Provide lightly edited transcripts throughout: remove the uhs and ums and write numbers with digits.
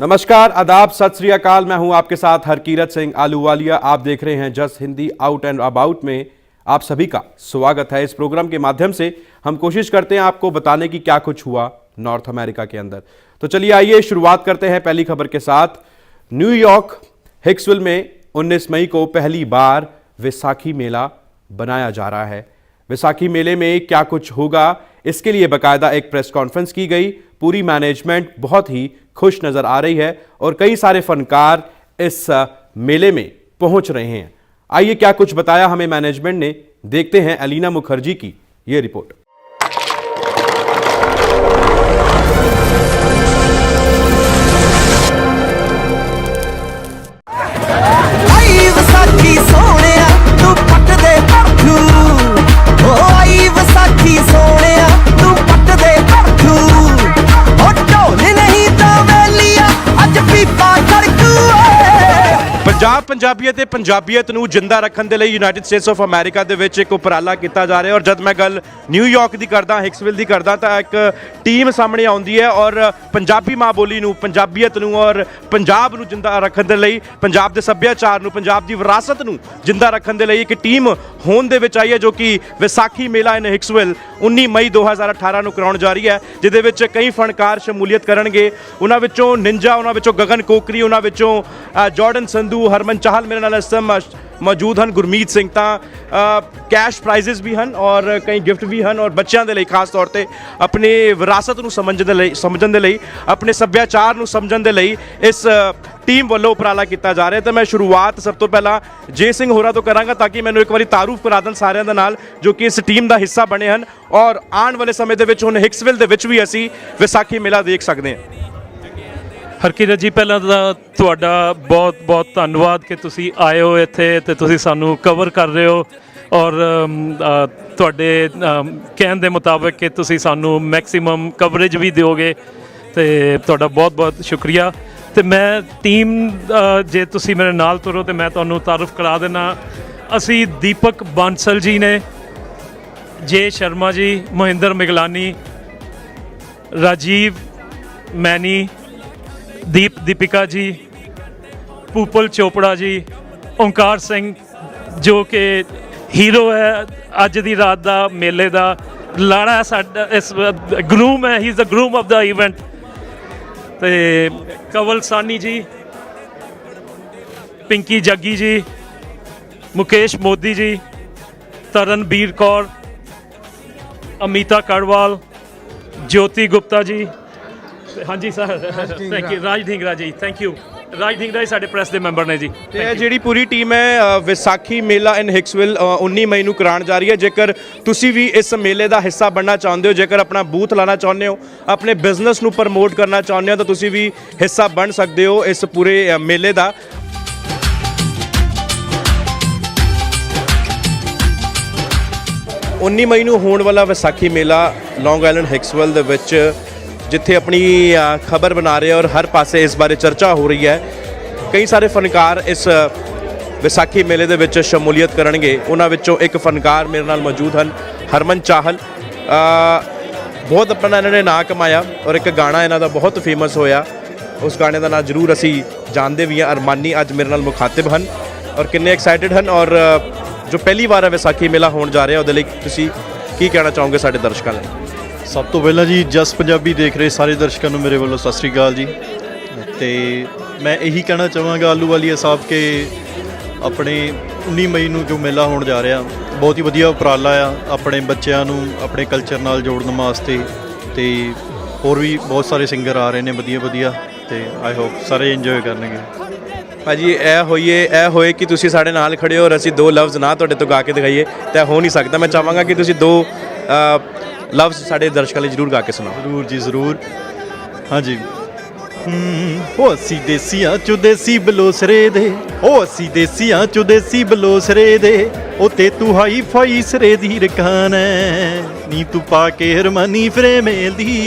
नमस्कार, आदाब, सत श्री अकाल। मैं हूं आपके साथ हरकीरत सिंह आलूवालिया। आप देख रहे हैं just Hindi out and about में आप सभी का स्वागत है। इस प्रोग्राम के माध्यम से हम कोशिश करते हैं आपको बताने की क्या कुछ हुआ नॉर्थ अमेरिका के अंदर। तो चलिए आइए शुरुआत करते हैं पहली खबर के साथ। न्यूयॉर्क हिक्सविल में 19 मई को पहली बार वैसाखी मेला बनाया जा रहा है। वैसाखी मेले में क्या कुछ होगा, इसके लिए बाकायदा एक प्रेस कॉन्फ्रेंस की गई। पूरी मैनेजमेंट बहुत ही खुश नजर आ रही है और कई सारे फनकार इस मेले में पहुंच रहे हैं। आइए क्या कुछ बताया हमें मैनेजमेंट ने, देखते हैं एलिना मुखर्जी की यह रिपोर्ट। पंजाबीयत पंजाबीयत नूं जिंदा रखण दे लई यूनाइटेड स्टेट्स ऑफ अमेरिका दे विच एक उपराला किया जा रहा है। और जब मैं गल न्यूयॉर्क की करदा, हिक्सविल की करदा, तो एक टीम सामने आउंदी है और पंजाबी माँ बोली नूं, पंजाबीयत नूं और पंजाब नूं जिंदा रखण दे लई, पंजाब दे सभ्याचार नूं, पंजाब दी विरासत नूं जिंदा रखण दे लई एक टीम होंद दे विच आई है, जो कि वैसाखी मेला इन हिक्सविल 19 मई 2018 नूं कराउण जा रही है, जिहदे विच कई फनकार शमूलीयत करनगे। उन्हां विचों निंजा, उन्हां विचों गगन कोकरी, उन्हां विचों जॉर्डन संधू, हरमन चाहल मेरे नाल इस समय मौजूद हैं, गुरमीत सिंह। कैश प्राइजेस भी हैं और कई गिफ्ट भी हैं और बच्चों के लिए खास तौर पर अपने विरासत को समझण दे लई, अपने सभ्याचार को समझण दे लई इस टीम वालों उपराला किया जा रहा है। तो मैं शुरुआत सब तो पहला जे सिंह होरां तो करांगा, ताकि मैनूं एक बारी तारुफ करा दें सारिਆਂ ਦੇ ਨਾਲ जो कि इस टीम का हिस्सा बने हैं और आने वाले समय ਦੇ ਵਿੱਚ ਹੁਣ हिक्सविल ਦੇ ਵਿੱਚ भी ਅਸੀਂ ਵਿਸਾਖੀ ਮੇਲਾ देख सकते हैं। ਹਰਕੀਰਤ ਜੀ, ਪਹਿਲਾਂ ਤਾਂ ਤੁਹਾਡਾ ਬਹੁਤ ਬਹੁਤ ਧੰਨਵਾਦ ਕਿ ਤੁਸੀਂ ਆਏ ਹੋ ਇੱਥੇ ਤੇ ਤੁਸੀਂ ਸਾਨੂੰ ਕਵਰ ਕਰ ਰਹੇ ਹੋ ਔਰ ਤੁਹਾਡੇ ਕਹਿਣ ਦੇ ਮੁਤਾਬਕ ਕਿ ਤੁਸੀਂ ਸਾਨੂੰ ਮੈਕਸਿਮਮ ਕਵਰੇਜ ਵੀ ਦਿਓਗੇ ਤੇ ਤੁਹਾਡਾ ਬਹੁਤ ਬਹੁਤ ਸ਼ੁਕਰੀਆ। ਤੇ ਮੈਂ ਟੀਮ, ਜੇ ਤੁਸੀਂ ਮੇਰੇ ਨਾਲ ਤੁਰੋ ਤੇ ਮੈਂ ਤੁਹਾਨੂੰ ਤਾਰਫ ਕਰਾ ਦੇਣਾ। ਅਸੀਂ ਦੀਪਕ ਬਾਂਸਲ ਜੀ ਨੇ, ਜੇ ਸ਼ਰਮਾ ਜੀ, ਮਹਿੰਦਰ ਮਿਗਲਾਨੀ, ਰਾਜੀਵ मैनी, दीपिका जी, पूपल चोपड़ा जी, ओंकार सिंह जो कि हीरो है अज दी रात दा मेले दा, लाड़ा साडा इस ग्रूम है, he is the groom of the event. ते कंवल सानी जी, पिंकी जग्गी जी, मुकेश मोदी जी, तरनबीर कौर, अमिता कड़वाल, ज्योति गुप्ता जी, हाँ जी sir, thank you, Raj Dhingra ji, thank you. Raj Dhingra ji साडे प्रेस के मैंबर ने जी। जी पूरी टीम है वैसाखी मेला इन हिक्सविल 19 मई नूं कराउण जा रही है। जेकर तुसी भी इस मेले का हिस्सा बनना चाहते हो, जेकर अपना बूथ लाना चाहते हो, अपने बिजनेस नूं प्रमोट करना चाहते हो, तो तुसी भी हिस्सा बन सकते हो इस पूरे मेले का। 19 मई नूं होण वाला वैसाखी मेला लॉन्ग आइलैंड हिक्सविल दे विच जिथे अपनी खबर बना रहे हैं और हर पासे इस बारे चर्चा हो रही है। कई सारे फनकार इस वैसाखी मेले दे विच शमूलीयत करनगे। उन्हां विचों एक फनकार मेरे नाल मौजूद हैं, हरमन चाहल। बहुत अपना इन्होंने नाम कमाया और एक गाना इन्हां दा बहुत फेमस होया, उस गाने का नाम जरूर असी जानते भी हैं, अरमानी। अज मेरे नाल मुखातिब हैं और किन्ने एक्साइटेड हैं। और जो पहली बार वैसाखी मेला होण जा रहा है, उहदे लई तुसीं की कहना चाहोगे साडे दर्शकां लई? सब तो पहला जी जस पंजाबी देख रहे सारे दर्शकों को मेरे वालों सत श्री अकाल जी। तो मैं यही कहना चाहांगा आलूवालिया साहब के अपने 19 मई नूं जो मेला होने जा रहा, बहुत ही वधिया उपराला आ अपने बच्चों अपने कल्चर नाल जोड़न वास्ते। तो होर भी बहुत सारे सिंगर आ रहे हैं वधिया वधिया, तो आई होप सारे इंजॉय करेंगे। भाजी ए होए कि तुसीं साडे नाल खड़े हो और असीं दो लफ्ज़ ना तुहाडे तो गा के दिखाइए, तो हो नहीं सकता। मैं चाहांगा कि तुसीं दो लफ्ज़ साडे दर्शकों लिए जरूर गा के सुनाओ। जरूर जी जरूर। हाँ जी। ओ असी देसियां चो देसी बलोसरे दे, ओ असी देसियां चो देसी बलोसरे दे, ओ ते तू हाई फाई सरे दी रकान है, नी तू पा के हरमानी फिरे मेलदी,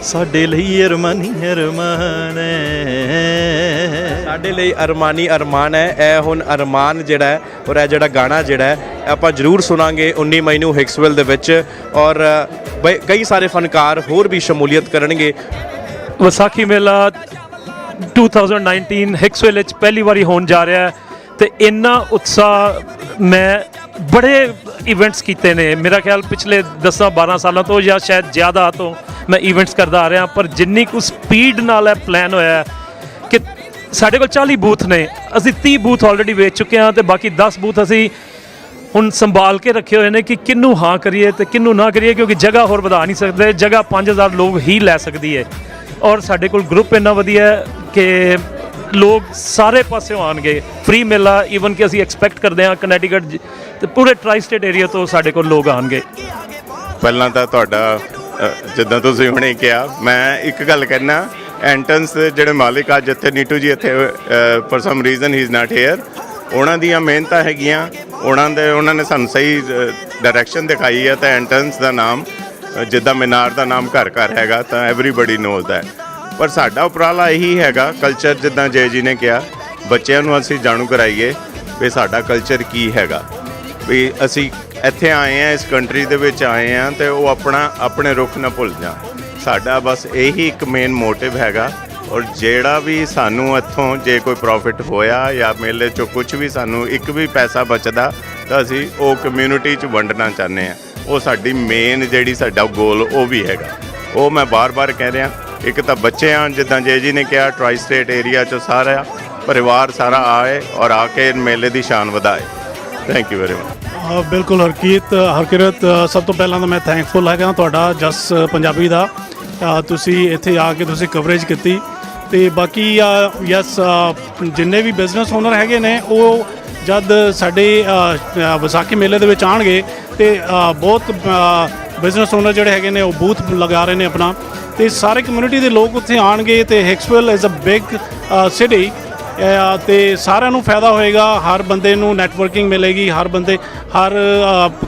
साडे लई अरमानी अरमान है, साडे लई अरमानी अरमान है। ए हुण अरमान जिहड़ा है और ए जिहड़ा गाना जिहड़ा है आपां जरूर सुनांगे 19 मई नूं हिक्सविल दे विच। और कई सारे फनकार होर भी शमूलीयत करनगे। वैसाखी मेला 2019 ਹਿਕਸਵਿਲ ਵਿੱਚ ਪਹਿਲੀ ਵਾਰੀ ਹੋਣ ਜਾ ਰਿਹਾ ਹੈ ਤੇ ਇੰਨਾ ਉਤਸ਼ਾਹ ਮੈਂ ਬੜੇ ਇਵੈਂਟਸ ਕੀਤੇ ਨੇ ਮੇਰਾ ਖਿਆਲ ਪਿਛਲੇ 10-12 ਸਾਲਾਂ ਤੋਂ ਜਾਂ ਸ਼ਾਇਦ ਜ਼ਿਆਦਾ ਤੋਂ ਮੈਂ ਇਵੈਂਟਸ ਕਰਦਾ ਆ ਰਿਹਾ ਪਰ ਜਿੰਨੀ ਕੁ ਸਪੀਡ ਨਾਲ ਇਹ ਪਲਾਨ ਹੋਇਆ ਕਿ ਸਾਡੇ ਕੋਲ 40 ਬੂਥ ਨੇ ਅਸੀਂ 30 ਬੂਥ ਆਲਰੇਡੀ ਵੇਚ ਚੁੱਕੇ ਹਾਂ ਤੇ ਬਾਕੀ 10 ਬੂਥ ਅਸੀਂ ਹੁਣ ਸੰਭਾਲ ਕੇ ਰੱਖੇ ਹੋਏ ਨੇ ਕਿ ਕਿਹਨੂੰ ਹਾਂ ਕਰੀਏ ਤੇ ਕਿਹਨੂੰ ਨਾ ਕਰੀਏ ਕਿਉਂਕਿ ਜਗ੍ਹਾ ਹੋਰ ਵਧਾ ਨਹੀਂ ਸਕਦੇ ਜਗ੍ਹਾ 5000 ਲੋਕ ਹੀ ਲੈ ਸਕਦੀ ਹੈ ਔਰ ਸਾਡੇ ਕੋਲ ਗਰੁੱਪ ਇੰਨਾ ਵਧੀਆ ਹੈ ਕਿ ਲੋਕ ਸਾਰੇ ਪਾਸਿਓਂ ਆਉਣਗੇ ਫ੍ਰੀ ਮੇਲਾ ਈਵਨ ਕਿ ਅਸੀਂ ਐਕਸਪੈਕਟ ਕਰਦੇ ਹਾਂ ਕਨੈਟੀਕਟ ਤੇ ਪੂਰੇ ਟਰਾਈ ਸਟੇਟ ਏਰੀਆ ਤੋਂ ਸਾਡੇ ਕੋਲ ਲੋਕ ਆਉਣਗੇ। ਪਹਿਲਾਂ ਤਾਂ ਤੁਹਾਡਾ ਜਿੱਦਾਂ ਤੁਸੀਂ ਹੁਣੇ ਕਿਹਾ ਮੈਂ ਇੱਕ ਗੱਲ ਕਹਿਣਾ ਐਂਟਰੈਂਸ ਦੇ ਜਿਹੜੇ ਮਾਲਿਕ ਅੱਜ ਇੱਥੇ ਨੀਟੂ ਜੀ ਇੱਥੇ for some reason he is not hair ਉਹਨਾਂ ਦੀਆਂ ਮਿਹਨਤਾਂ ਹੈਗੀਆਂ ਉਹਨਾਂ ਨੇ ਸਾਨੂੰ ਸਹੀ ਡਾਇਰੈਕਸ਼ਨ ਦਿਖਾਈ ਹੈ ਤਾਂ ਐਂਟਰੈਂਸ ਦਾ ਨਾਮ ਜਿੱਦਾਂ ਮੀਨਾਰ ਦਾ ਨਾਮ ਘਰ ਘਰ ਹੈਗਾ ਤਾਂ ਐਵਰੀਬਡੀ ਨੋਜ਼ ਦੈਟ ਪਰ ਸਾਡਾ ਉਪਰਾਲਾ ਇਹੀ ਹੈਗਾ ਕਲਚਰ ਜਿੱਦਾਂ ਜੈ ਜੀ ਨੇ ਕਿਹਾ ਬੱਚਿਆਂ ਨੂੰ ਅਸੀਂ ਜਾਣੂ ਕਰਾਈਏ ਵੀ ਸਾਡਾ ਕਲਚਰ ਕੀ ਹੈਗਾ ਵੀ ਅਸੀਂ ਇੱਥੇ ਆਏ ਹਾਂ ਇਸ ਕੰਟਰੀ ਦੇ ਵਿੱਚ ਆਏ ਹਾਂ ਅਤੇ ਉਹ ਆਪਣੇ ਰੁੱਖ ਨਾ ਭੁੱਲ ਜਾਣ ਸਾਡਾ ਬਸ ਇਹੀ ਇੱਕ ਮੇਨ ਮੋਟਿਵ ਹੈਗਾ ਔਰ ਜਿਹੜਾ ਵੀ ਸਾਨੂੰ ਇੱਥੋਂ ਜੇ ਕੋਈ ਪ੍ਰੋਫਿਟ ਹੋਇਆ ਜਾਂ ਮੇਲੇ 'ਚੋਂ ਕੁਝ ਵੀ ਸਾਨੂੰ ਇੱਕ ਵੀ ਪੈਸਾ ਬਚਦਾ ਤਾਂ ਅਸੀਂ ਉਹ ਕਮਿਊਨਿਟੀ 'ਚ ਵੰਡਣਾ ਚਾਹੁੰਦੇ ਹਾਂ ਉਹ ਸਾਡੀ ਮੇਨ ਜਿਹੜੀ ਸਾਡਾ ਗੋਲ ਉਹ ਵੀ ਹੈਗਾ ਉਹ ਮੈਂ ਬਾਰ-ਬਾਰ ਕਹਿ ਰਿਹਾ ਇੱਕ ਤਾਂ ਬੱਚੇ ਆ ਜਿੱਦਾਂ ਜੈ ਜੀ ਨੇ ਕਿਹਾ ਟਰਾਈ ਸਟੇਟ ਏਰੀਆ 'ਚੋਂ ਸਾਰਾ ਪਰਿਵਾਰ ਸਾਰਾ ਆਏ ਔਰ ਆ ਕੇ ਮੇਲੇ ਦੀ ਸ਼ਾਨ ਵਧਾਏ ਥੈਂਕ ਯੂ ਵੈਰੀ ਮਚ। ਬਿਲਕੁਲ ਹਰਕਿਰਤ ਸਭ ਤੋਂ ਪਹਿਲਾਂ ਤਾਂ ਮੈਂ ਥੈਂਕਫੁਲ ਹੈਗਾ ਤੁਹਾਡਾ ਜਸ ਪੰਜਾਬੀ ਦਾ ਤੁਸੀਂ ਇੱਥੇ ਆ ਕੇ ਤੁਸੀਂ ਕਵਰੇਜ ਕੀਤੀ ਅਤੇ ਬਾਕੀ ਯਸ ਜਿੰਨੇ ਵੀ ਬਿਜ਼ਨਸ ਓਨਰ ਹੈਗੇ ਨੇ ਉਹ ਜਦ ਸਾਡੇ ਵਿਸਾਖੀ ਮੇਲੇ ਦੇ ਵਿੱਚ ਆਉਣਗੇ ਅਤੇ ਬਹੁਤ ਬਿਜ਼ਨਸ ਓਨਰ ਜਿਹੜੇ ਹੈਗੇ ਨੇ ਉਹ ਬੂਥ ਲਗਾ ਰਹੇ ਨੇ ਆਪਣਾ ਅਤੇ ਸਾਰੇ ਕਮਿਊਨਿਟੀ ਦੇ ਲੋਕ ਉੱਥੇ ਆਉਣਗੇ ਅਤੇ ਹਿਕਸਵਿਲ ਇਜ਼ ਅ ਬਿਗ ਸਿਟੀ ਅਤੇ ਸਾਰਿਆਂ ਨੂੰ ਫਾਇਦਾ ਹੋਏਗਾ ਹਰ ਬੰਦੇ ਨੂੰ ਨੈਟਵਰਕਿੰਗ ਮਿਲੇਗੀ ਹਰ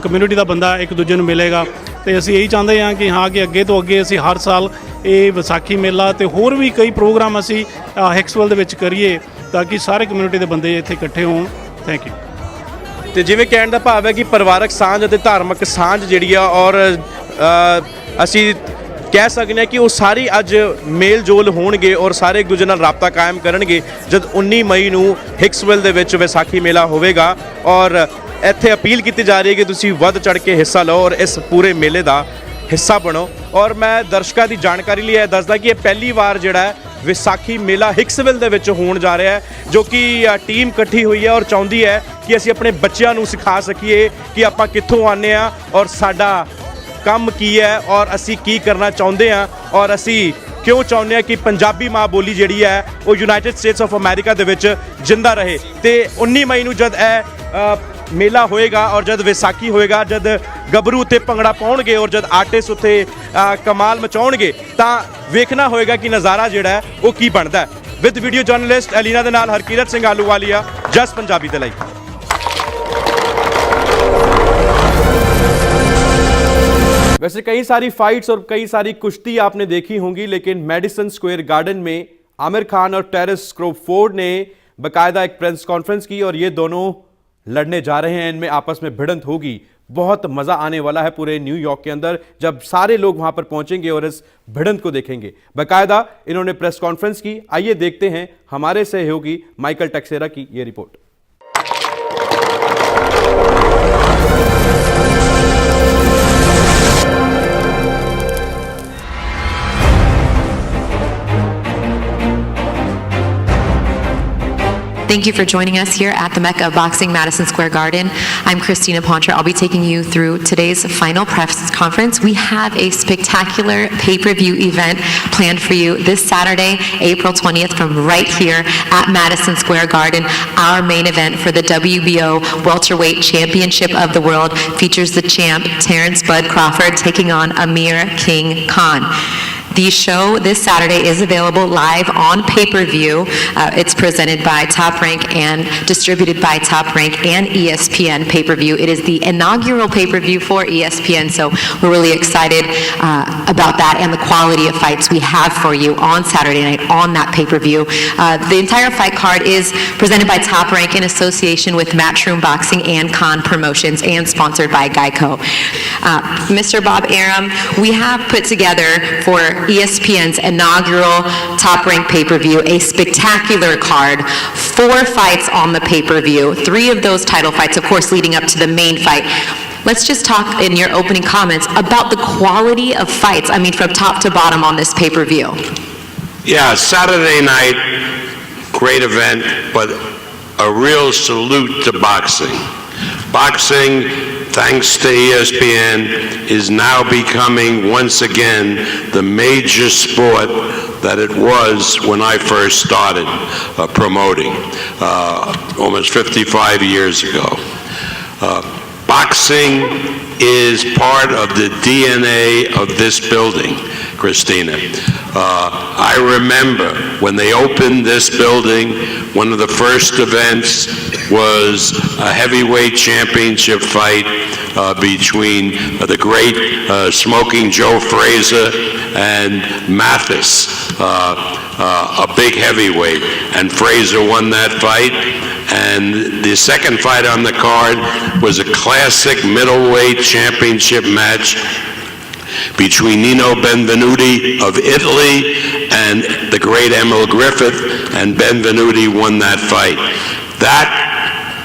ਕਮਿਊਨਿਟੀ ਦਾ ਬੰਦਾ ਇੱਕ ਦੂਜੇ ਨੂੰ ਮਿਲੇਗਾ ਅਤੇ ਅਸੀਂ ਇਹੀ ਚਾਹੁੰਦੇ ਹਾਂ ਕਿ ਅੱਗੇ ਤੋਂ ਅੱਗੇ ਅਸੀਂ ਹਰ ਸਾਲ ਇਹ ਵਿਸਾਖੀ ਮੇਲਾ ਅਤੇ ਹੋਰ ਵੀ ਕਈ ਪ੍ਰੋਗਰਾਮ ਅਸੀਂ ਹਿਕਸਵਿਲ ਦੇ ਵਿੱਚ ਕਰੀਏ ਤਾਂ ਕਿ ਸਾਰੇ ਕਮਿਊਨਿਟੀ ਦੇ ਬੰਦੇ ਇੱਥੇ ਇਕੱਠੇ ਹੋਣ ਥੈਂਕ ਯੂ। ਤੇ ਜਿਵੇਂ ਕਹਿਣ ਦਾ ਭਾਵ ਹੈ ਕਿ ਪਰਿਵਾਰਕ ਸਾਂਝ ਅਤੇ ਧਾਰਮਿਕ ਸਾਂਝ ਜਿਹੜੀ ਆ ਔਰ ਅਸੀਂ ਕਹਿ ਸਕਦੇ ਹਾਂ ਕਿ ਉਹ ਸਾਰੀ ਅੱਜ ਮੇਲ ਜੋਲ ਹੋਣਗੇ ਔਰ ਸਾਰੇ ਇੱਕ ਦੂਜੇ ਨਾਲ ਰਾਬਤਾ ਕਾਇਮ ਕਰਨਗੇ ਜਦ 19 ਮਈ ਨੂੰ ਹਿਕਸਵਿਲ ਦੇ ਵਿੱਚ ਵਿਸਾਖੀ ਮੇਲਾ ਹੋਵੇਗਾ ਔਰ ਇੱਥੇ ਅਪੀਲ ਕੀਤੀ ਜਾ ਰਹੀ ਹੈ ਕਿ ਤੁਸੀਂ ਵੱਧ ਚੜ੍ਹ ਕੇ ਹਿੱਸਾ ਲਓ ਔਰ ਇਸ ਪੂਰੇ ਮੇਲੇ ਦਾ ਹਿੱਸਾ ਬਣੋ ਔਰ ਮੈਂ ਦਰਸ਼ਕਾਂ ਦੀ ਜਾਣਕਾਰੀ ਲਈ ਇਹ ਦੱਸਦਾ ਕਿ ਇਹ ਪਹਿਲੀ ਵਾਰ ਜਿਹੜਾ ਹੈ ਵਿਸਾਖੀ ਮੇਲਾ ਹਿਕਸਵਿਲ ਦੇ ਵਿੱਚ ਹੋਣ ਜਾ ਰਿਹਾ ਹੈ ਜੋ ਕਿ ਟੀਮ ਇਕੱਠੀ ਹੋਈ ਹੈ ਔਰ ਚਾਹੁੰਦੀ ਹੈ ਕਿ ਅਸੀਂ ਆਪਣੇ ਬੱਚਿਆਂ ਨੂੰ ਸਿਖਾ ਸਕੀਏ ਕਿ ਆਪਾਂ ਕਿੱਥੋਂ ਆਉਂਦੇ ਹਾਂ ਔਰ ਸਾਡਾ ਕੰਮ ਕੀ ਹੈ ਔਰ ਅਸੀਂ ਕੀ ਕਰਨਾ ਚਾਹੁੰਦੇ ਹਾਂ ਔਰ ਅਸੀਂ ਕਿਉਂ ਚਾਹੁੰਦੇ ਹਾਂ ਕਿ ਪੰਜਾਬੀ ਮਾਂ ਬੋਲੀ ਜਿਹੜੀ ਹੈ ਉਹ ਯੂਨਾਈਟਿਡ ਸਟੇਟਸ ਆਫ ਅਮਰੀਕਾ ਦੇ ਵਿੱਚ ਜਿੰਦਾ ਰਹੇ ਤੇ 19 ਮਈ ਨੂੰ ਜਦ ਇਹ ਮੇਲਾ ਹੋਏਗਾ ਔਰ ਜਦ ਵਿਸਾਖੀ ਹੋਏਗਾ ਜਦ ਗੱਭਰੂ ਉੱਤੇ ਭੰਗੜਾ ਪਾਉਣਗੇ ਔਰ ਜਦ ਆਰਟਿਸਟ ਉੱਤੇ ਕਮਾਲ ਮਚਾਉਣਗੇ ਤਾਂ ਵੇਖਣਾ ਹੋਏਗਾ ਕਿ ਨਜ਼ਾਰਾ ਜਿਹੜਾ ਹੈ ਉਹ ਕੀ ਬਣਦਾ ਹੈ। ਵਿਦ ਵੀਡੀਓ ਜਰਨਲਿਸਟ ਐਲੀਨਾ ਦੇ ਨਾਲ ਹਰਕੀਰਤ ਸਿੰਘ ਆਲੂਵਾਲੀਆ ਜਸ ਪੰਜਾਬੀ ਦੇ ਲਈ। वैसे कई सारी फाइट्स और कई सारी कुश्ती आपने देखी होंगी लेकिन मैडिसन स्क्वायर गार्डन में आमिर खान और टेरेस क्रोफोर्ड ने बाकायदा एक प्रेस कॉन्फ्रेंस की और ये दोनों लड़ने जा रहे हैं इनमें आपस में भिड़ंत होगी। बहुत मज़ा आने वाला है पूरे न्यूयॉर्क के अंदर जब सारे लोग वहां पर पहुंचेंगे और इस भिड़ंत को देखेंगे। बाकायदा इन्होंने प्रेस कॉन्फ्रेंस की। आइए देखते हैं हमारे सहयोगी माइकल टेक्सेरा की ये report. Thank you for joining us here at the Mecca of Boxing, Madison Square Garden. I'm Christina Poncher. I'll be taking you through today's final press conference. We have a spectacular pay-per-view event planned for you this Saturday, April 20th, from right here at Madison Square Garden. Our main event for the WBO Welterweight Championship of the World features the champ, Terrence Bud Crawford, taking on Amir King Khan. The show this Saturday is available live on pay-per-view. It's presented by Top Rank and distributed by Top Rank and ESPN pay-per-view. It is the inaugural pay-per-view for ESPN, so we're really excited about that and the quality of fights we have for you on Saturday night on that pay-per-view. The entire fight card is presented by Top Rank in association with Matchroom Boxing and Khan Promotions and sponsored by Geico. Mr. Bob Arum, we have put together for ESPN's inaugural top-ranked pay-per-view, a spectacular card, 4 fights on the pay-per-view, 3 of those title fights, of course, leading up to the main fight. Let's just talk in your opening comments about the quality of fights, I mean, from top to bottom on this pay-per-view. Yeah, Saturday night, great event, but a real salute to boxing. Boxing, thanks to ESPN, is now becoming once again the major sport that it was when I first started promoting, almost 55 years ago. Boxing is part of the DNA of this building, Christina. I remember when they opened this building, one of the first events was a heavyweight championship fight between the great Smoking Joe Frazier and Mathis, a big heavyweight, and Frazier won that fight. And the second fight on the card was a classic middleweight championship match between Nino Benvenuti of Italy and the great Emil Griffith, and Benvenuti won that fight. That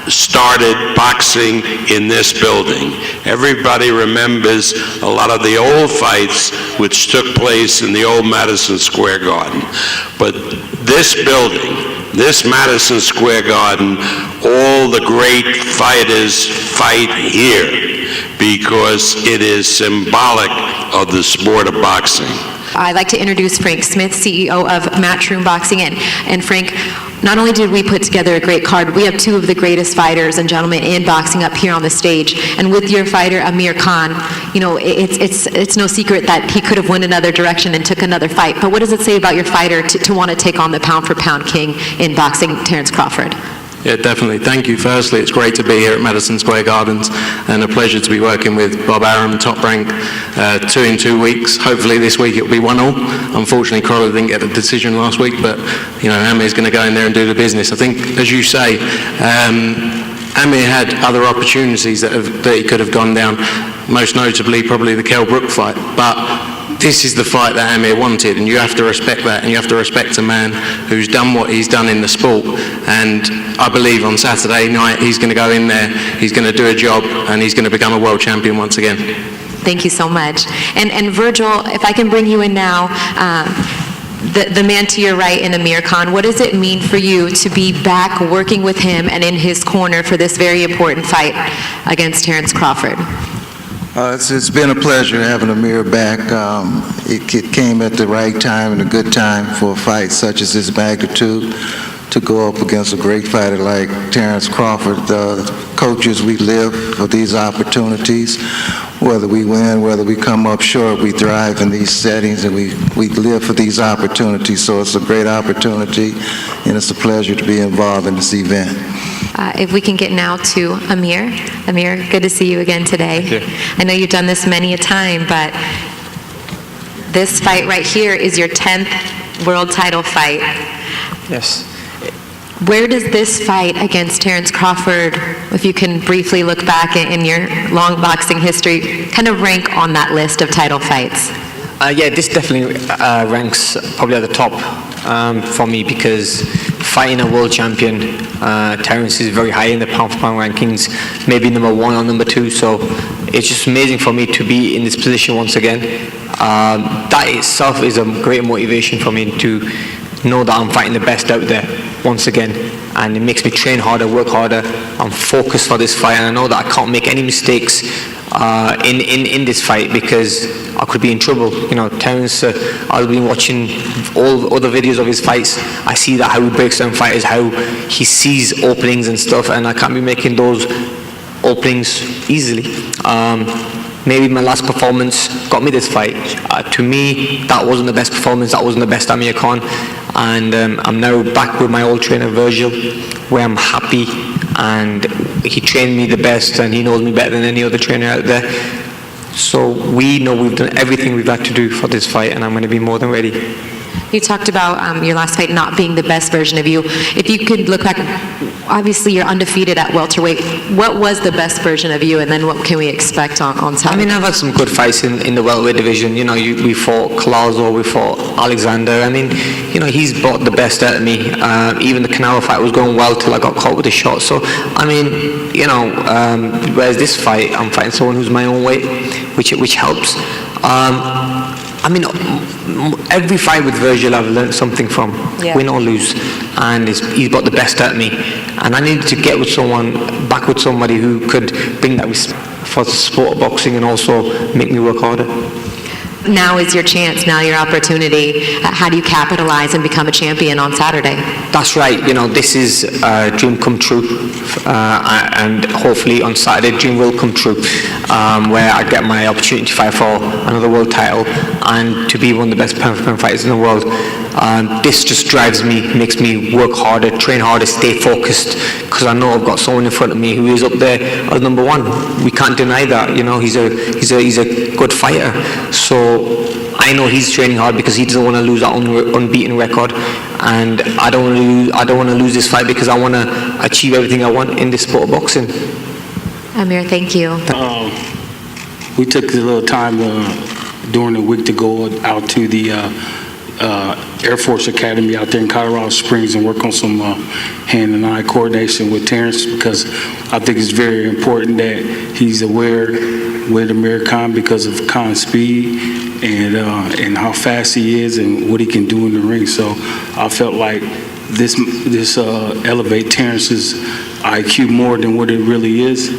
started boxing in this building. Everybody remembers a lot of the old fights which took place in the old Madison Square Garden. But this building, this Madison Square Garden, all the great fighters fight here because it is symbolic of the sport of boxing. I'd like to introduce Frank Smith, CEO of Matchroom Boxing. And Frank, not only did we put together a great card, we have 2 of the greatest fighters and gentlemen in boxing up here on the stage. And with your fighter, Amir Khan, you know, it's no secret that he could have went another direction and took another fight. But what does it say about your fighter to want to take on the pound-for-pound king in boxing, Terence Crawford? Yeah, definitely. Thank you. Firstly, it's great to be here at Madison Square Gardens and a pleasure to be working with Bob Arum, Top Rank, 2 in 2 weeks. Hopefully this week it'll be 1-1. Unfortunately, Crawler didn't get the decision last week, but, you know, Amir's going to go in there and do the business. I think, as you say, Amir had other opportunities that he could have gone down, most notably probably the Kell Brook fight. But this is the fight that Amir wanted, and you have to respect that, and you have to respect a man who's done what he's done in the sport. And I believe on Saturday night he's going to go in there, he's going to do a job, and he's going to become a world champion once again. Thank you so much. And Virgil, if I can bring you in now, the man to your right in Amir Khan, what does it mean for you to be back working with him and in his corner for this very important fight against Terence Crawford? It's been a pleasure having Amir back. It came at the right time and a good time for a fight such as this magnitude to go up against a great fighter like Terence Crawford. Coaches, we live for these opportunities. Whether we win, whether we come up short, we thrive in these settings, and we live for these opportunities. So it's a great opportunity, and it's a pleasure to be involved in this event. If we can get now to Amir. Amir, good to see you again today. Thank you. I know you've done this many a time, but this fight right here is your 10th world title fight. Yes. Where does this fight against Terence Crawford, if you can briefly look back in your long boxing history, kind of rank on that list of title fights? Yeah, this definitely ranks probably at the top for me, because fighting a world champion, Terence is very high in the pound-for-pound rankings, maybe number 1 or number 2, so it's just amazing for me to be in this position once again. That itself is a great motivation for me to know that I'm fighting the best out there once again, and it makes me train harder, work harder. I'm focused for this fight, and I know that I can't make any mistakes in this fight, because I could be in trouble. You know, Terence, I've been watching all other videos of his fights. I see that how he breaks down fighters, how he sees openings and stuff, and I can't be making those openings easily. Maybe my last performance got me this fight. To me, that wasn't the best performance, that wasn't the best Amir Khan. And I'm now back with my old trainer Virgil, where I'm happy, and he trained me the best, and he knows me better than any other trainer out there. So we know we've done everything we've had to do for this fight, and I'm going to be more than ready. You talked about your last fight not being the best version of you. If you could look back, obviously you're undefeated at welterweight. What was the best version of you, and then what can we expect on Saturday? I mean, I've had some good fights in the welterweight division. You know, we fought Collazo, we fought Alexander. I mean, you know, he's brought the best out of me. Even the Canelo fight was going well till I got caught with a shot. So, I mean, you know, whereas this fight, I'm fighting someone who's my own weight, which helps. I mean, every fight with Virgil I've learned something from, win or lose, and he's got the best out of me. And I needed to get with someone, back with somebody who could bring that respect for the sport of boxing and also make me work harder. Now is your chance, now your opportunity. How do you capitalize and become a champion on Saturday? That's right. You know, this is a dream come true, and hopefully on Saturday, dream will come true, where I get my opportunity to fight for another world title and to be one of the best pound-for-pound fighters in the world. This just drives me, makes me work harder, train harder, stay focused, because I know I've got someone in front of me who is up there as number one. We can't deny that. You know, he's a good fighter. So I know he's training hard because he doesn't want to lose that unbeaten record, and I don't want to lose this fight because I want to achieve everything I want in this sport of boxing. Amir, thank you. We took a little time during the week to go out to the Air Force Academy out there in Colorado Springs and work on some hand and eye coordination with Terrence, because I think it's very important that he's aware with Amir Khan because of Khan's speed and how fast he is and what he can do in the ring. So I felt like this elevate Terrence's IQ more than what it really is,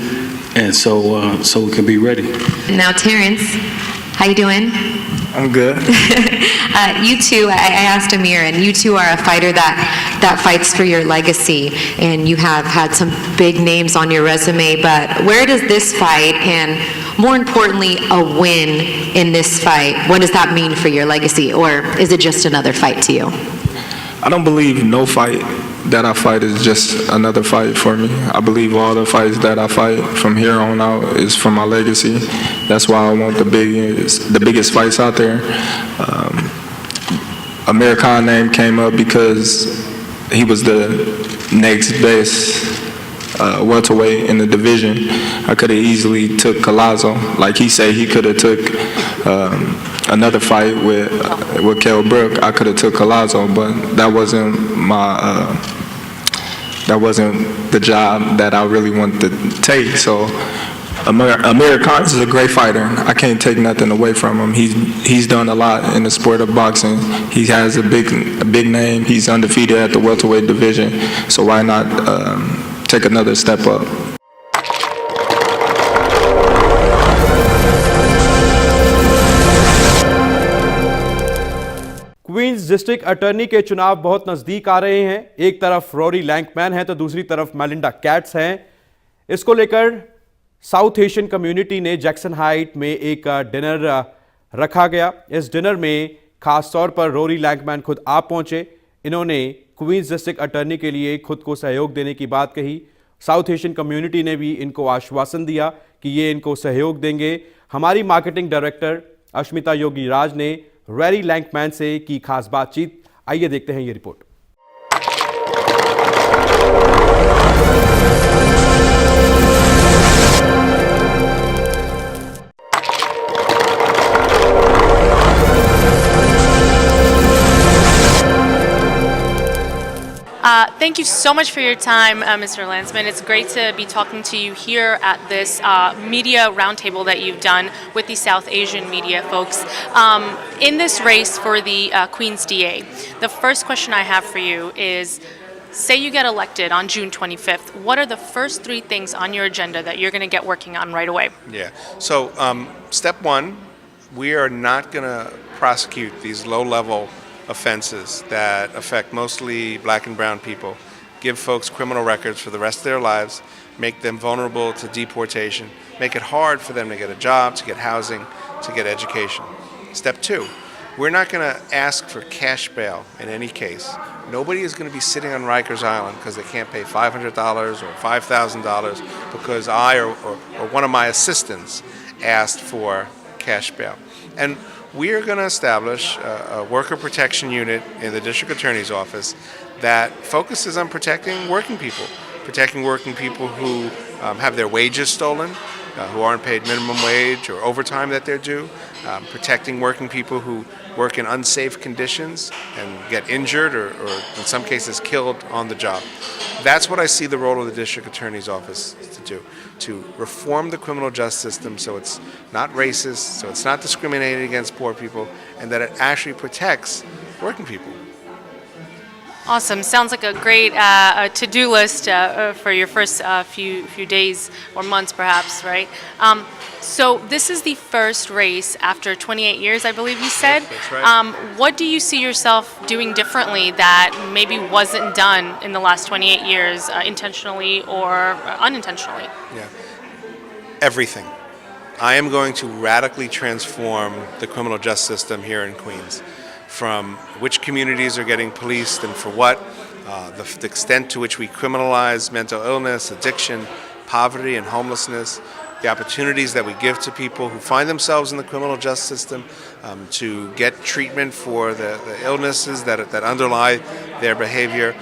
and so we can be ready. Now, Terrence, how you doing? I'm good. You two, I asked Amir, and you two are a fighter that fights for your legacy, and you have had some big names on your resume, but where does this fight, and more importantly, a win in this fight, what does that mean for your legacy, or is it just another fight to you? I don't believe no fight that I fight is just another fight for me. I believe all the fights that I fight from here on out is for my legacy. That's why I want the biggest fights out there. Amir Khan name came up because he was the next best welterweight in the division. I could have easily took Collazo. Like he said, he could have took another fight with Kell Brook. I could have took Collazo, but that wasn't the job that I really wanted to take. So Amir Khan is a great fighter. I can't take nothing away from him. He's done a lot in the sport of boxing. He has a big name. He's undefeated at the welterweight division. So why not take another step up? Queens district attorney के चुनाव बहुत नजदीक आ रहे हैं। एक तरफ Rory लैंकमैन है तो दूसरी तरफ मेलिंडा कैट्स हैं। इसको लेकर साउथ एशियन कम्युनिटी ने जैक्सन हाइट में एक डिनर रखा गया। इस डिनर में खास तौर पर रोरी लैंकमैन खुद आप पहुंचे। इन्होंने क्वींस डिस्ट्रिक्ट अटॉर्नी के लिए खुद को सहयोग देने की बात कही। साउथ एशियन कम्युनिटी ने भी इनको आश्वासन दिया कि ये इनको सहयोग देंगे। हमारी मार्केटिंग डायरेक्टर अश्मिता योगी राज ने रोरी लैंकमैन से की खास बातचीत। आइए देखते हैं ये report. Thank you so much for your time, Mr. Landsman. It's great to be talking to you here at this media roundtable that you've done with the South Asian media folks. In this race for the Queen's DA, the first question I have for you is, say you get elected on June 25th, what are the first 3 things on your agenda that you're going to get working on right away? Yeah, so step 1, we are not going to prosecute these low-level offenses that affect mostly black and brown people, give folks criminal records for the rest of their lives, make them vulnerable to deportation, make it hard for them to get a job, to get housing, to get education. Step 2, we're not going to ask for cash bail in any case. Nobody is going to be sitting on Rikers Island because they can't pay $500 or $5,000 because I or one of my assistants asked for cash bail. And we are going to establish a worker protection unit in the district attorney's office that focuses on protecting working people who have their wages stolen, who aren't paid minimum wage or overtime that they're due, protecting working people who work in unsafe conditions and get injured or in some cases killed on the job. That's what I see the role of the district attorney's office to do, to reform the criminal justice system so it's not racist, so it's not discriminating against poor people, and that it actually protects working people. Awesome. Sounds like a great to-do list for your first few days or months, perhaps, right? So this is the first race after 28 years, I believe you said. That's right. What do you see yourself doing differently that maybe wasn't done in the last 28 years, intentionally or unintentionally? Yeah. Everything. I am going to radically transform the criminal justice system here in Queens, from which communities are getting policed and for what, the extent to which we criminalize mental illness, addiction, poverty, and homelessness, the opportunities that we give to people who find themselves in the criminal justice system to get treatment for the illnesses that underlie their behavior,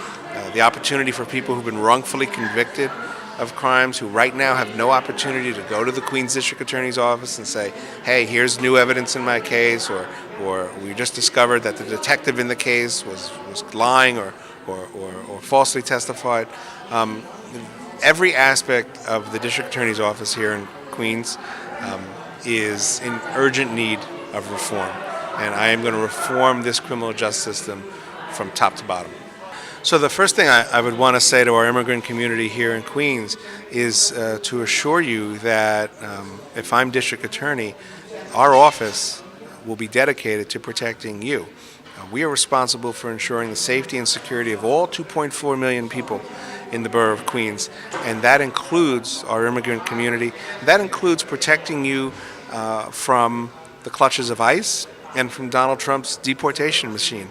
the opportunity for people who've been wrongfully convicted of crimes who right now have no opportunity to go to the Queens District Attorney's office and say, hey, here's new evidence in my case, or we just discovered that the detective in the case was lying or falsely testified. Every aspect of the District Attorney's office here in Queens is in urgent need of reform. And I am going to reform this criminal justice system from top to bottom. So the first thing I would want to say to our immigrant community here in Queens is to assure you that if I'm district attorney, our office will be dedicated to protecting you. We are responsible for ensuring the safety and security of all 2.4 million people in the borough of Queens, and that includes our immigrant community. That includes protecting you from the clutches of ICE and from Donald Trump's deportation machine.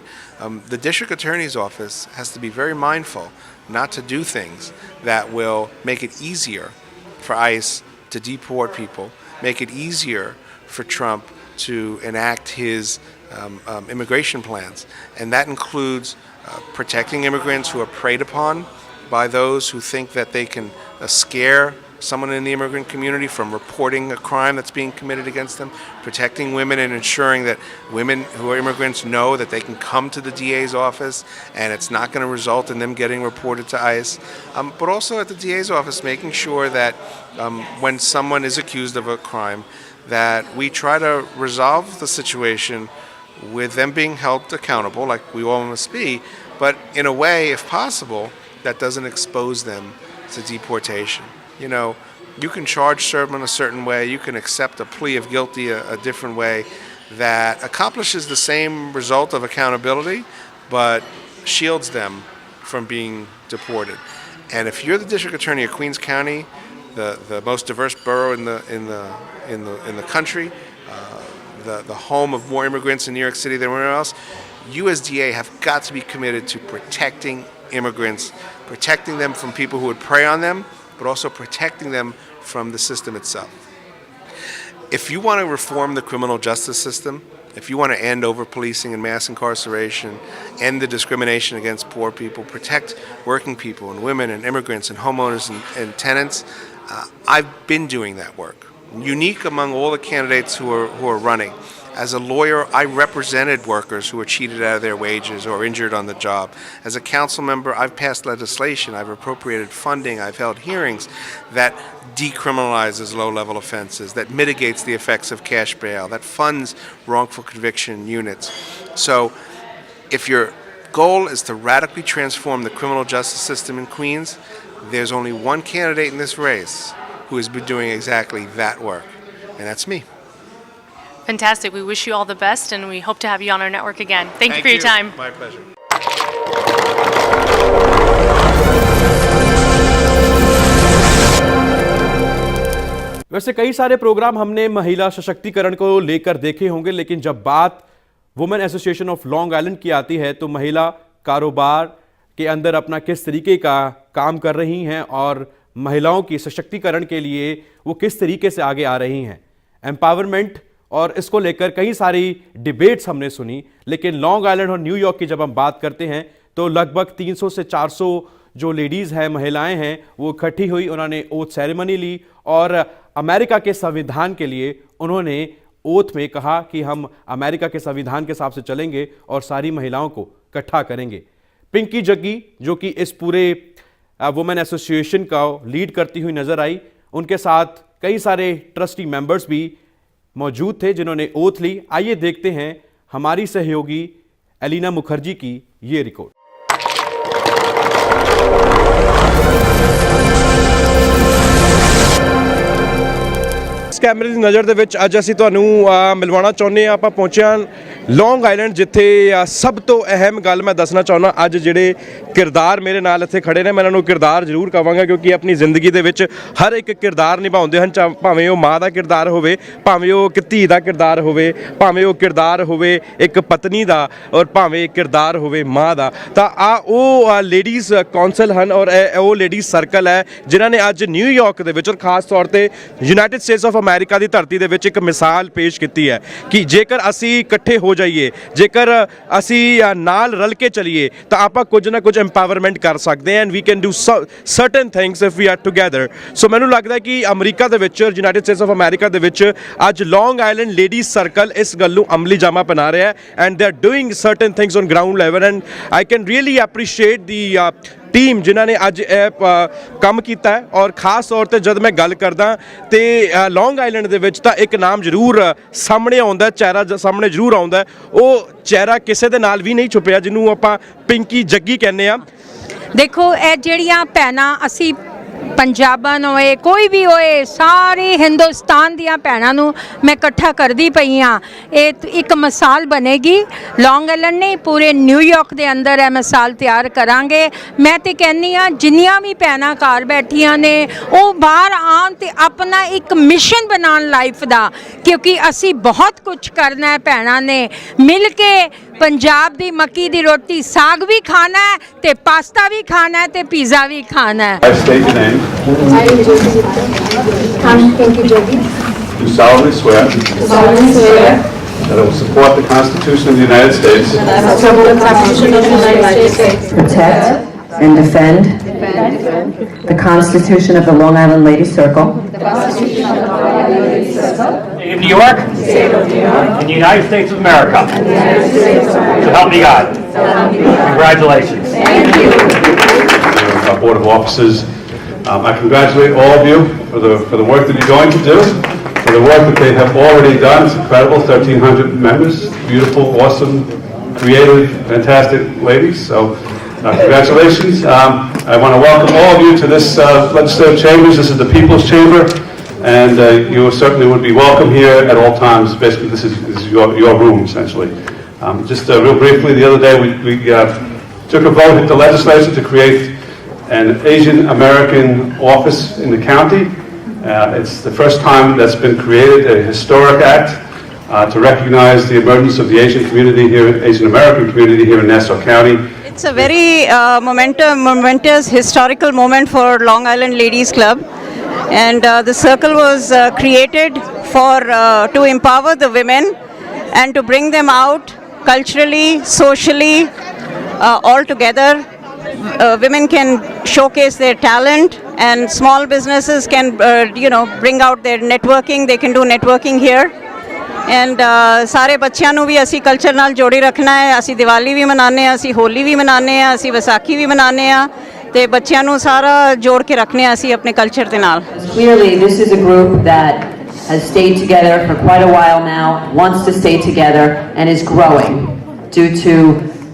The district attorney's office has to be very mindful not to do things that will make it easier for ICE to deport people, make it easier for Trump to enact his immigration plans. And that includes protecting immigrants who are preyed upon by those who think that they can scare someone in the immigrant community from reporting a crime that's being committed against them, protecting women and ensuring that women who are immigrants know that they can come to the DA's office and it's not going to result in them getting reported to ICE. But also at the DA's office, making sure that when someone is accused of a crime, that we try to resolve the situation with them being held accountable, like we all must be, but in a way, if possible, that doesn't expose them to deportation. You know, you can charge someone a certain way, you can accept a plea of guilty a different way that accomplishes the same result of accountability, but shields them from being deported. And if you're the district attorney of Queens County, the most diverse borough in the country, the home of more immigrants in New York City than anywhere else, you as DA have got to be committed to protecting immigrants, protecting them from people who would prey on them, but also protecting them from the system itself. If you want to reform the criminal justice system, if you want to end over-policing and mass incarceration, end the discrimination against poor people, protect working people and women and immigrants and homeowners and tenants, I've been doing that work. Unique among all the candidates who are running. As a lawyer, I represented workers who were cheated out of their wages or injured on the job. As a council member, I've passed legislation, I've appropriated funding, I've held hearings that decriminalizes low-level offenses, that mitigates the effects of cash bail, that funds wrongful conviction units. So if your goal is to radically transform the criminal justice system in Queens, there's only one candidate in this race who has been doing exactly that work, and that's me. Fantastic. We wish you all the best, and we hope to have you on our network again. Thank you for your time. My pleasure. वैसे कई सारे programme हमने महिला सशक्तिकरण को लेकर देखे होंगे, लेकिन जब बात women association of long island की आती है तो महिला कारोबार के अंदर अपना किस तरीके का काम कर रही हैं और महिलाओं की सशक्तिकरण के लिए वो किस तरीके से आगे आ रही हैं। एम्पावरमेंट और इसको लेकर कई सारी डिबेट्स हमने सुनी। लेकिन लॉन्ग आइलैंड और न्यूयॉर्क की जब हम बात करते हैं तो लगभग 300 से 400 जो लेडीज़ हैं, महिलाएं हैं, वो इकट्ठी हुई, उन्होंने ओथ सेरेमनी ली और अमेरिका के संविधान के लिए उन्होंने ओथ में कहा कि हम अमेरिका के संविधान के हिसाब से चलेंगे और सारी महिलाओं को इकट्ठा करेंगे। पिंकी जग्गी जो कि इस पूरे वुमेन एसोसिएशन का लीड करती हुई नजर आई, उनके साथ कई सारे ट्रस्टी मेंबर्स भी मौजूद थे जिन्होंने ओथ ली। आइए देखते हैं हमारी सहयोगी एलिना मुखर्जी की ये रिपोर्ट। कैमरे की नज़र ਦੇ ਵਿੱਚ ਅੱਜ ਅਸੀਂ ਤੁਹਾਨੂੰ ਮਿਲਵਾਉਣਾ ਚਾਹੁੰਦੇ ਹਾਂ। ਆਪਾਂ ਪਹੁੰਚੇ ਹਾਂ ਲੌਂਗ ਆਈਲੈਂਡ, ਜਿੱਥੇ ਸਭ ਤੋਂ ਅਹਿਮ ਗੱਲ ਮੈਂ ਦੱਸਣਾ ਚਾਹੁੰਦਾ, ਅੱਜ ਜਿਹੜੇ ਕਿਰਦਾਰ ਮੇਰੇ ਨਾਲ ਇੱਥੇ ਖੜੇ ਨੇ, ਮੈਂ ਇਹਨਾਂ ਨੂੰ ਕਿਰਦਾਰ ਜ਼ਰੂਰ ਕਹਾਂਗਾ ਕਿਉਂਕਿ ਆਪਣੀ ਜ਼ਿੰਦਗੀ ਦੇ ਵਿੱਚ ਹਰ ਇੱਕ ਕਿਰਦਾਰ ਨਿਭਾਉਂਦੇ ਹਨ, ਭਾਵੇਂ ਉਹ ਮਾਂ ਦਾ ਕਿਰਦਾਰ ਹੋਵੇ, ਭਾਵੇਂ ਉਹ ਇੱਕ ਧੀ ਦਾ ਕਿਰਦਾਰ ਹੋਵੇ, ਭਾਵੇਂ ਉਹ ਕਿਰਦਾਰ ਹੋਵੇ ਇੱਕ ਪਤਨੀ ਦਾ, ਔਰ ਭਾਵੇਂ ਕਿਰਦਾਰ ਹੋਵੇ ਮਾਂ ਦਾ। ਤਾਂ ਉਹ ਲੇਡੀਜ਼ ਕੌਂਸਲ ਹਨ ਔਰ ਉਹ ਲੇਡੀਜ਼ ਸਰਕਲ ਹੈ ਜਿਨ੍ਹਾਂ ਨੇ ਅੱਜ ਨਿਊਯਾਰਕ ਦੇ ਵਿੱਚ ਔਰ ਖਾਸ ਤੌਰ ਤੇ ਯੂਨਾਈਟਿਡ ਸਟੇਟਸ ਆਫ ਅਮਰੀਕਾ ਦੀ ਧਰਤੀ ਦੇ ਵਿੱਚ ਇੱਕ ਮਿਸਾਲ ਪੇਸ਼ ਕੀਤੀ ਹੈ ਕਿ ਜੇਕਰ ਅਸੀਂ ਇਕੱਠੇ ਹੋ ਜਾਈਏ, ਜੇਕਰ ਅਸੀਂ ਨਾਲ ਰਲ ਕੇ ਚਲੀਏ ਤਾਂ ਆਪਾਂ ਕੁਝ ਨਾ ਕੁਝ ਐਮਪਾਵਰਮੈਂਟ ਕਰ ਸਕਦੇ ਹਾਂ and we can do certain things if we are together. So ਮੈਨੂੰ ਲੱਗਦਾ ਕਿ ਅਮਰੀਕਾ ਦੇ ਵਿੱਚ, ਯੂਨਾਈਟਿਡ ਸਟੇਟਸ ਆਫ ਅਮਰੀਕਾ ਦੇ ਵਿੱਚ ਅੱਜ ਲੌਂਗ ਆਈਲੈਂਡ ਲੇਡੀਜ਼ ਸਰਕਲ ਇਸ ਗੱਲ ਨੂੰ ਅਮਲੀ ਜਾਮਾ ਬਣਾ ਰਿਹਾ ਹੈ and they are doing certain things on ground level and I can really appreciate the team ਜਿਨ੍ਹਾਂ ਨੇ ਅੱਜ ਇਹ ਕੰਮ ਕੀਤਾ ਹੈ। ਔਰ ਖਾਸ ਤੌਰ ਤੇ ਜਦ ਮੈਂ ਗੱਲ ਕਰਦਾ ਤੇ ਲੌਂਗ ਆਈਲੈਂਡ ਦੇ ਵਿੱਚ ਤਾਂ ਇੱਕ ਨਾਮ ਜ਼ਰੂਰ ਸਾਹਮਣੇ ਆਉਂਦਾ, ਚਿਹਰਾ ਸਾਹਮਣੇ ਜ਼ਰੂਰ ਆਉਂਦਾ, ਉਹ ਚਿਹਰਾ ਕਿਸੇ ਦੇ ਨਾਲ ਵੀ ਨਹੀਂ ਛੁਪਿਆ, ਜਿਹਨੂੰ ਆਪਾਂ ਪਿੰਕੀ ਜੱਗੀ ਕਹਿੰਦੇ ਆ। ਦੇਖੋ ਇਹ ਜਿਹੜੀਆਂ ਭੈਣਾਂ ਅਸੀਂ पंजाबन होए कोई भी होए सारे हिंदुस्तान दियां भैनों नूं मैं इकट्ठा करदी पई हाँ। एक मिसाल बनेगी लॉन्ग आइलैंड ने पूरे न्यूयॉर्क के अंदर है मिसाल तैयार करांगे। मैं तो कहनी हाँ जिन्नियां भी भैनां घर बैठियां ने वो बाहर आन ते अपना एक मिशन बनान लाइफ दा, क्योंकि असी बहुत कुछ करना है। भैनां ने मिल के पंजाब दी मक्की दी रोटी साग भी खाना है ते पास्ता भी खाना है ते पिज़्ज़ा भी खाना है। I'm Pinky Jaggi. Do solemnly swear that I will support the Constitution of the United States, protect and defend the Constitution of the Long Island Ladies Circle, in New York, in the United States of America. So help me God. Congratulations. Thank you. Our Board of Officers. I congratulate all of you for the work that you're going to do, for the work that they have already done. It's incredible, 1,300 members, beautiful, awesome, creative, fantastic ladies. So congratulations. I want to welcome all of you to this legislative chambers. This is the People's Chamber, and you certainly would be welcome here at all times. Basically, this is your room, essentially. Just real briefly, the other day we took a vote at the legislature to create an Asian American office in the county. It's the first time that's been created, a historic act to recognize the emergence of the Asian community here, Asian American community here in Nassau County. It's a very momentous historical moment for Long Island Ladies Club, and the circle was created to empower the women and to bring them out culturally, socially, all together. Women can showcase their talent, and small businesses can bring out their networking. They can do networking here, and सारे बच्चों नूं भी असी culture नाल जोड़ी रखना है। असी दिवाली भी मनाने हैं, असी होली भी मनाने हैं, असी वैसाखी भी मनाने हैं, ते बच्चों नूं सारा जोड़ के रखने हैं असी अपने कल्चर दे नाल। Clearly, this is a group that has stayed together for quite a while now, wants to stay together, and is growing due to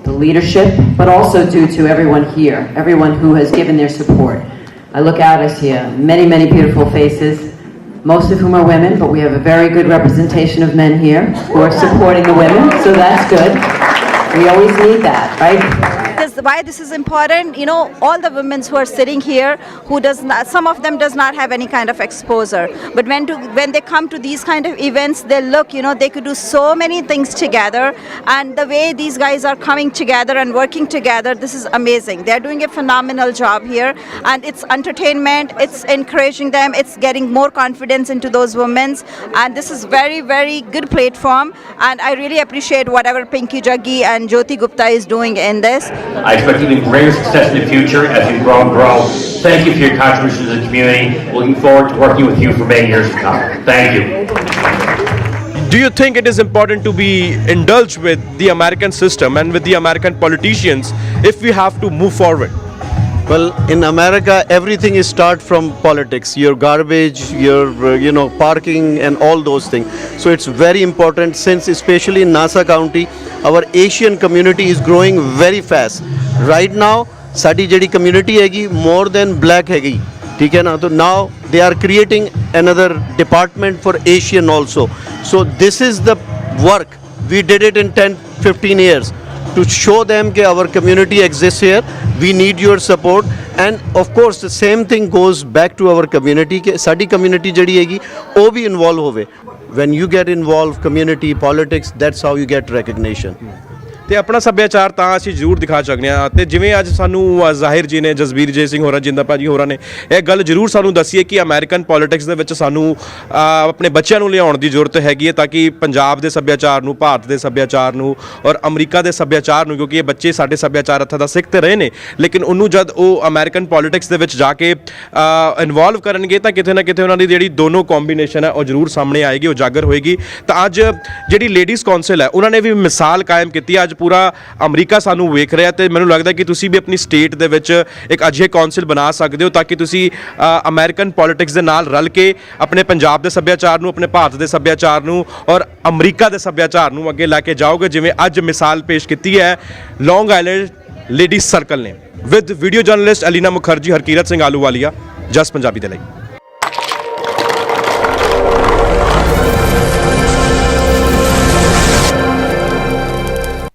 the leadership, but also due to everyone here, everyone who has given their support. I look out, I see many beautiful faces, most of whom are women, but we have a very good representation of men here who are supporting the women, so that's good. We always need that, right? Because why this is important, you know, all the women who are sitting here, who does not, some of them does not have any kind of exposure, but when they come to these kind of events, they look, you know, they could do so many things together, and the way these guys are coming together and working together, this is amazing. They're doing a phenomenal job here, and it's entertainment, it's encouraging them, it's getting more confidence into those women, and this is very, very good platform, and I really appreciate whatever Pinky Jaggi and Jyoti Gupta is doing in this. I expect even greater success in the future as you grow and grow. Thank you for your contributions to the community. Looking forward to working with you for many years to come. Thank you. Do you think it is important to be indulged with the American system and with the American politicians if we have to move forward? Well, in America, everything is start from politics. Your garbage, your parking, and all those things. So it's very important, since especially in Nassau County, our Asian community is growing very fast. Right now, sari JD community हैगी more than black हैगी, ठीक है ना? तो now they are creating another department for Asian also. So this is the work we did it in 10-15 years. To show them that our community exists here, we need your support, and of course the same thing goes back to our community कि साडी community जड़ी हैगी वो भी involve होवे. When you get involved, community politics, that's how you get recognition. ਤੇ ਆਪਣਾ ਸੱਭਿਆਚਾਰ ਤਾਂ ਅਸੀਂ ਜ਼ਰੂਰ ਦਿਖਾ ਸਕਦੇ ਹਾਂ। ਤੇ ਜਿਵੇਂ ਅੱਜ ਸਾਨੂੰ ਜ਼ਾਹਿਰ ਜੀ ਨੇ, ਜਸਬੀਰ ਜੇ ਸਿੰਘ ਹੋਰਾਂ, ਜਿੰਦਾ ਭਾਜੀ ਹੋਰਾਂ ਨੇ ਇਹ ਗੱਲ ਜ਼ਰੂਰ ਸਾਨੂੰ ਦੱਸੀ ਹੈ ਕਿ ਅਮਰੀਕਨ ਪੋਲਿਟਿਕਸ ਦੇ ਵਿੱਚ ਸਾਨੂੰ ਆਪਣੇ ਬੱਚਿਆਂ ਨੂੰ ਲਿਆਉਣ ਦੀ ਜ਼ਰੂਰਤ ਹੈਗੀ ਹੈ, ਤਾਂ ਕਿ ਪੰਜਾਬ ਦੇ ਸੱਭਿਆਚਾਰ ਨੂੰ, ਭਾਰਤ ਦੇ ਸੱਭਿਆਚਾਰ ਨੂੰ ਔਰ ਅਮਰੀਕਾ ਦੇ ਸੱਭਿਆਚਾਰ ਨੂੰ, ਕਿਉਂਕਿ ਇਹ ਬੱਚੇ ਸਾਡੇ ਸੱਭਿਆਚਾਰ ਇੱਥੇ ਦਾ ਸਿੱਖ ਤੇ ਰਹੇ ਨੇ, ਲੇਕਿਨ ਉਹਨੂੰ ਜਦ ਉਹ ਅਮਰੀਕਨ ਪੋਲਿਟਿਕਸ ਦੇ ਵਿੱਚ ਜਾ ਕੇ ਇਨਵੋਲਵ ਕਰਨਗੇ ਤਾਂ ਕਿਤੇ ਨਾ ਕਿਤੇ ਉਹਨਾਂ ਦੀ ਜਿਹੜੀ ਦੋਨੋਂ ਕੰਬੀਨੇਸ਼ਨ ਹੈ ਉਹ ਜ਼ਰੂਰ ਸਾਹਮਣੇ ਆਏਗੀ, ਉਜਾਗਰ ਹੋਏਗੀ। ਤਾਂ ਅੱਜ ਜਿਹੜੀ ਲੇਡੀਜ਼ ਕੌਂਸਲ ਹੈ ਉਹਨਾਂ ਨੇ ਵੀ ਮਿਸਾਲ ਕਾਇਮ ਕੀਤੀ। ਅੱਜ ਪੂਰਾ ਅਮਰੀਕਾ ਸਾਨੂੰ ਵੇਖ ਰਿਹਾ ਤੇ ਮੈਨੂੰ ਲੱਗਦਾ ਕਿ ਤੁਸੀਂ ਵੀ ਆਪਣੀ ਸਟੇਟ ਦੇ ਵਿੱਚ ਇੱਕ ਅਜਿਹੇ ਕੌਂਸਲ ਬਣਾ ਸਕਦੇ ਹੋ ਤਾਂ ਕਿ ਤੁਸੀਂ ਅਮਰੀਕਨ ਪੋਲਿਟਿਕਸ ਦੇ ਨਾਲ ਰਲ ਕੇ ਆਪਣੇ ਪੰਜਾਬ ਦੇ ਸੱਭਿਆਚਾਰ ਨੂੰ, ਆਪਣੇ ਭਾਰਤ ਦੇ ਸੱਭਿਆਚਾਰ ਨੂੰ ਔਰ ਅਮਰੀਕਾ ਦੇ ਸੱਭਿਆਚਾਰ ਨੂੰ ਅੱਗੇ ਲੈ ਕੇ ਜਾਓਗੇ, ਜਿਵੇਂ ਅੱਜ ਮਿਸਾਲ ਪੇਸ਼ ਕੀਤੀ ਹੈ ਲੌਂਗ ਆਈਲੈਂਡ ਲੇਡੀਜ਼ ਸਰਕਲ ਨੇ। With video journalist Alina Mukherjee, Harkirat Singh Ahluwalia, Jas Punjabi ਦੇ ਲਈ।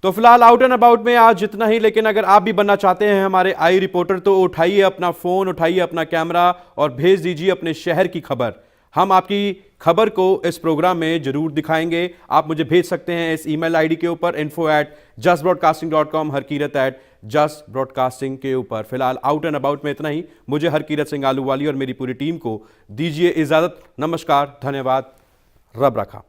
तो फिलहाल आउट एंड अबाउट में आज इतना ही, लेकिन अगर आप भी बनना चाहते हैं हमारे आई रिपोर्टर तो उठाइए अपना फ़ोन, उठाइए अपना कैमरा और भेज दीजिए अपने शहर की खबर। हम आपकी खबर को इस प्रोग्राम में ज़रूर दिखाएंगे। आप मुझे भेज सकते हैं इस ईमेल आईडी के ऊपर info@justbroadcasting.com, हरकीरत@justbroadcasting के ऊपर। फिलहाल आउट एंड अबाउट में इतना ही। मुझे हरकीरत सिंह आलूवाली और मेरी पूरी टीम को दीजिए इजाज़त। नमस्कार, धन्यवाद, रब रखा।